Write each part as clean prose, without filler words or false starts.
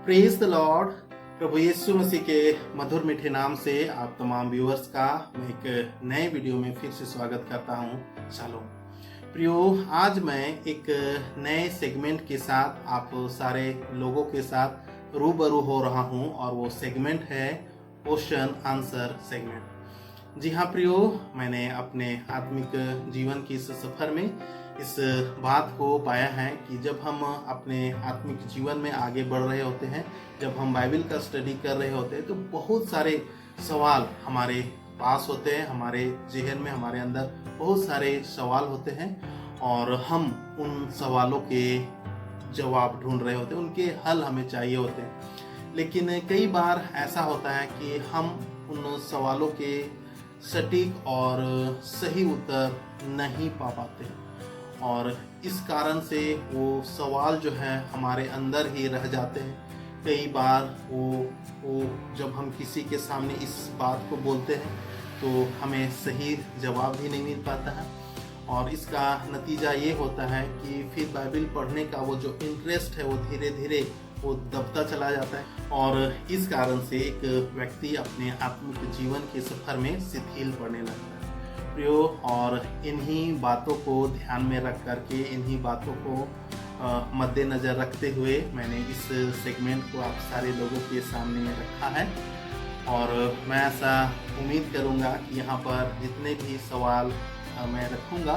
Praise the lord. प्रभु यीशु मसीह के मधुर मीठे नाम से आप तमाम व्यूअर्स का मैं एक नए वीडियो में फिर से स्वागत करता हूं। शालोम प्रियो, आज मैं एक नए सेगमेंट के साथ आप सारे लोगों के साथ रूबरू हो रहा हूं और वो सेगमेंट है क्वेश्चन आंसर सेगमेंट। जी हाँ प्रियो, मैंने अपने आत्मिक जीवन की इस सफर में इस बात को पाया है कि जब हम अपने आत्मिक जीवन में आगे बढ़ रहे होते हैं, जब हम बाइबल का स्टडी कर रहे होते हैं, तो बहुत सारे सवाल हमारे पास होते हैं, हमारे जहन में, हमारे अंदर बहुत सारे सवाल होते हैं और हम उन सवालों के जवाब ढूंढ रहे होते हैं, उनके हल हमें चाहिए होते हैं। लेकिन कई बार ऐसा होता है कि हम उन सवालों के सटीक और सही उत्तर नहीं पा पाते हैं और इस कारण से वो सवाल जो है हमारे अंदर ही रह जाते हैं। कई बार वो जब हम किसी के सामने इस बात को बोलते हैं तो हमें सही जवाब भी नहीं मिल पाता है और इसका नतीजा ये होता है कि फिर बाइबल पढ़ने का वो जो इंटरेस्ट है वो धीरे धीरे वो दबता चला जाता है और इस कारण से एक व्यक्ति अपने आत्मिक जीवन के सफर में शिथिल पड़ने लगता है प्रियो। और इन्हीं बातों को ध्यान में रख करके, इन्हीं बातों को मद्देनजर रखते हुए मैंने इस सेगमेंट को आप सारे लोगों के सामने रखा है और मैं ऐसा उम्मीद करूंगा कि यहाँ पर जितने भी सवाल मैं रखूंगा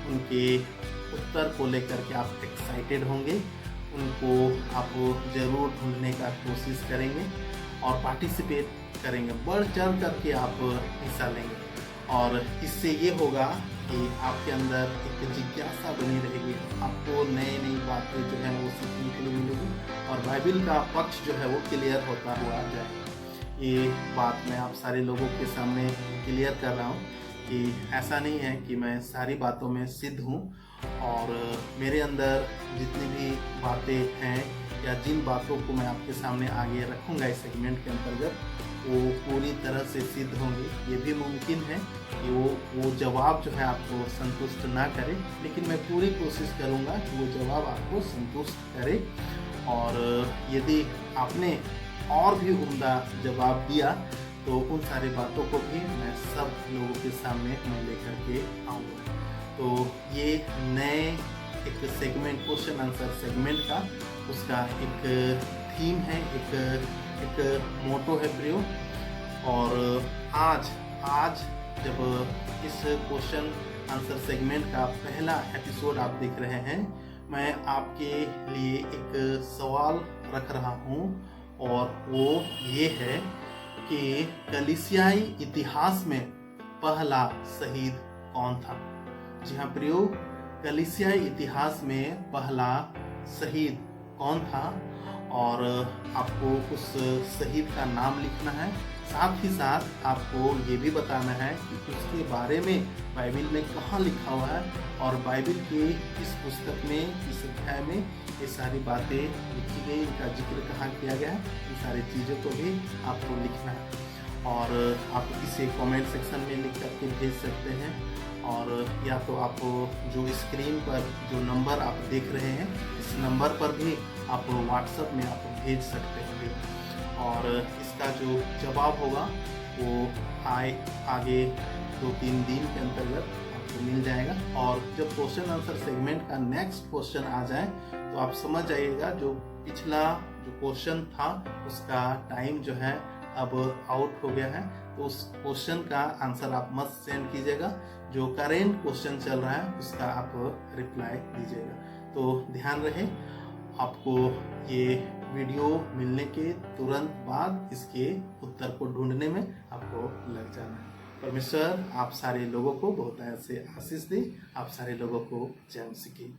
उनके उत्तर को लेकर के आप एक्साइटेड होंगे, उनको आप ज़रूर ढूंढने का कोशिश करेंगे और पार्टिसिपेट करेंगे, बढ़ चढ़ करके आप हिस्सा लेंगे और इससे ये होगा कि आपके अंदर एक जिज्ञासा बनी रहेगी, आपको नई नई बातें जो है वो सीखने के लिए मिलेगी और बाइबल का पक्ष जो है वो क्लियर होता हुआ जाएगा। ये बात मैं आप सारे लोगों के सामने क्लियर कर रहा हूँ कि ऐसा नहीं है कि मैं सारी बातों में सिद्ध हूँ और मेरे अंदर जितनी भी बातें हैं या जिन बातों को मैं आपके सामने आगे रखूँगा इस सेगमेंट के अंतर्गत वो पूरी तरह से सिद्ध होंगे। ये भी मुमकिन है कि वो जवाब जो है आपको संतुष्ट ना करे, लेकिन मैं पूरी कोशिश करूँगा कि वो जवाब आपको संतुष्ट करे और यदि आपने और भी उम्दा जवाब दिया तो उन सारी बातों को भी मैं सब लोगों के सामने मैं लेकर के आऊँगा। तो ये नए एक सेगमेंट क्वेश्चन आंसर सेगमेंट का उसका एक थीम है, एक मोटो है प्रियो। और आज जब इस क्वेश्चन आंसर सेगमेंट का पहला एपिसोड आप देख रहे हैं, मैं आपके लिए एक सवाल रख रहा हूँ और वो ये है कि कलीसियाई इतिहास में पहला शहीद कौन था। जी हाँ प्रियो, कलीसियाई इतिहास में पहला शहीद कौन था और आपको उस शहीद का नाम लिखना है। साथ ही साथ आपको ये भी बताना है कि उसके बारे में बाइबल में कहाँ लिखा हुआ है और बाइबल के किस पुस्तक में, किस अध्याय में ये सारी बातें लिखी गई, इनका जिक्र कहाँ किया गया है, इन सारी चीज़ों को भी आपको लिखना है और आप इसे कमेंट सेक्शन में लिख करके भेज सकते हैं और या तो आप जो स्क्रीन पर जो नंबर आप देख रहे हैं इस नंबर पर भी आप व्हाट्सएप में आप भेज सकते हैं और इसका जो जवाब होगा वो आगे 2-3 दिन के अंतर्गत आपको मिल जाएगा। और जब क्वेश्चन आंसर सेगमेंट का नेक्स्ट क्वेश्चन आ जाए तो आप समझ जाइएगा जो पिछला जो क्वेश्चन था उसका टाइम जो है अब आउट हो गया है, तो उस क्वेश्चन का आंसर आप मत सेंड कीजिएगा, जो करेंट क्वेश्चन चल रहा है उसका आप रिप्लाई दीजिएगा। तो ध्यान रहे, आपको ये वीडियो मिलने के तुरंत बाद इसके उत्तर को ढूंढने में आपको लग जाना है। परमेश्वर आप सारे लोगों को बहुत ऐसे आशीष दे, आप सारे लोगों को जय मसीह की।